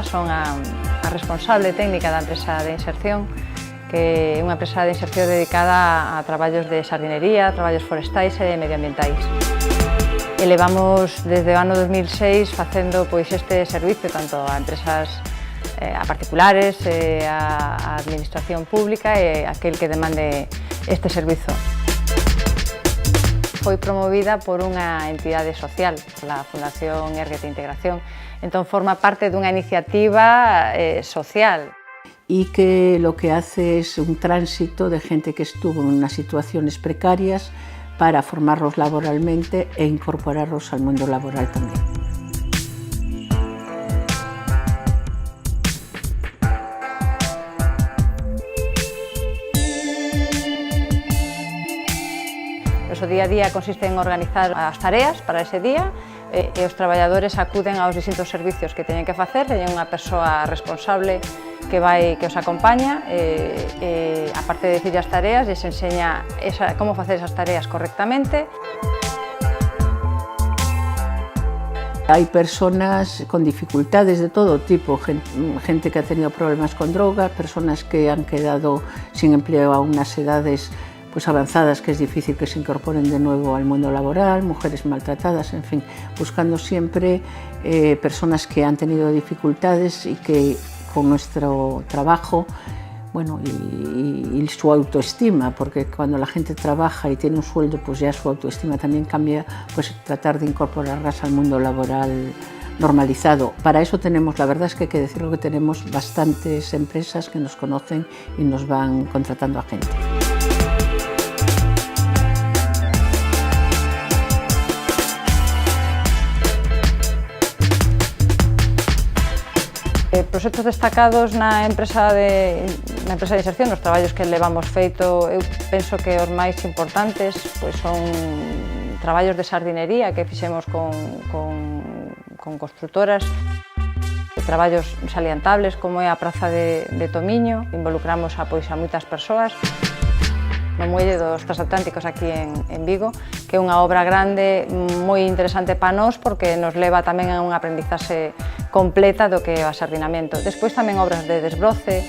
son a responsable técnica da empresa de inserción, que é unha empresa de inserción dedicada a traballos de sardinería, traballos forestais e medioambientais. E levamos desde o ano 2006 facendo este servicio tanto a empresas a particulares, a administración pública e aquel que demande este servizo. Foi promovida por unha entidade social, a Fundación Erguete Integración, entón forma parte dunha iniciativa social. Y que lo que hace es un tránsito de gente que estuvo en unas situaciones precarias para formarlos laboralmente e incorporarlos al mundo laboral también. O día a día consiste en organizar as tareas para ese día e os traballadores acuden aos distintos servicios que teñen que facer, teñen unha persoa responsable que os acompaña e aparte de dicir as tareas, lles enseña como facer esas tareas correctamente. Hay personas con dificultades de todo tipo, gente que ha tenido problemas con drogas, personas que han quedado sin empleo a unas edades avanzadas que es difícil que se incorporen de nuevo al mundo laboral, mujeres maltratadas, en fin, buscando siempre personas que han tenido dificultades y que con nuestro trabajo, bueno, y su autoestima, porque cuando la gente trabaja y tiene un sueldo, pues ya su autoestima también cambia, pues tratar de incorporarlas al mundo laboral normalizado. Para eso tenemos, la verdad es que hay que decirlo, que tenemos bastantes empresas que nos conocen y nos van contratando a gente. Proxectos destacados na empresa de inserción, nos traballos que levamos feito, eu penso que os máis importantes son traballos de sardinería que fixemos con constructoras, traballos salientables como é a Praza de Tomiño, involucramos a moitas persoas, no Muelle dos Transatlánticos aquí en Vigo, que é unha obra grande moi interesante para nós porque nos leva tamén a unha aprendizaxe completa do que é o asardinamento. Despois tamén obras de desbroce.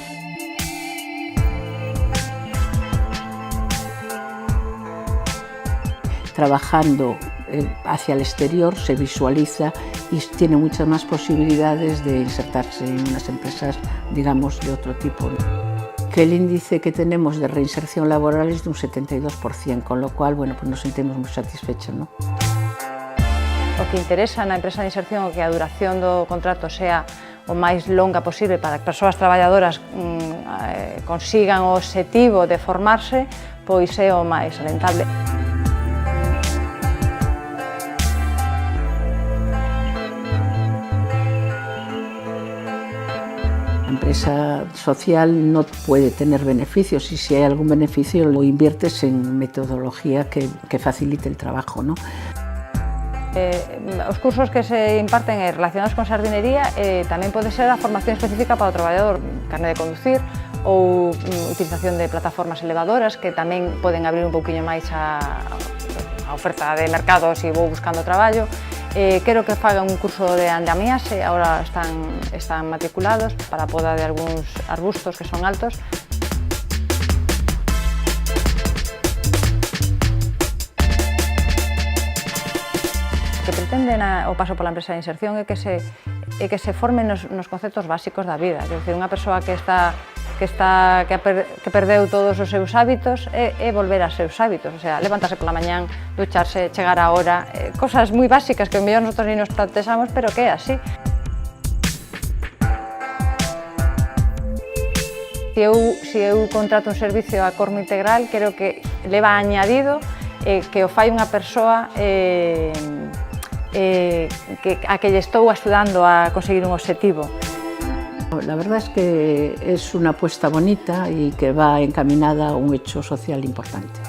Trabajando hacia el exterior se visualiza y tiene muchas más posibilidades de insertarse en unas empresas, digamos, de otro tipo. Que el índice que tenemos de reinserción laboral es de un 72%, con lo cual, bueno, pues nos sentimos muy satisfechos, ¿no? O que interesa na empresa de inserción é que a duración do contrato sea o máis longa posible para que as persoas traballadoras consigan o obxectivo de formarse, pois é o máis rentable. La empresa social no puede tener beneficios y si hay algún beneficio lo inviertes en metodología que facilite el trabajo, ¿no? Os cursos que se imparten relacionados con sardinería tamén pode ser a formación específica para o traballador, carné de conducir ou utilización de plataformas elevadoras que tamén poden abrir un pouquiño máis a oferta de mercado se vou buscando traballo. Quero que fagan un curso de andamiaxe, agora están matriculados para a poda de algúns arbustos que son altos. O que pretenden o paso pola empresa de inserción é que se formen nos conceptos básicos da vida, é dicir, unha persoa que perdeu todos os seus hábitos é volver aos seus hábitos, o sea, levantarse pola mañán, ducharse, chegar á hora, cosas moi básicas que ao mellor nosotros non nos plantexamos, pero que é así. Se eu contrato un servicio a Cormo Integral, creo que leva añadido que o fai unha persoa a que lle estou axudando a conseguir un obxectivo. La verdad es que es una apuesta bonita y que va encaminada a un hecho social importante.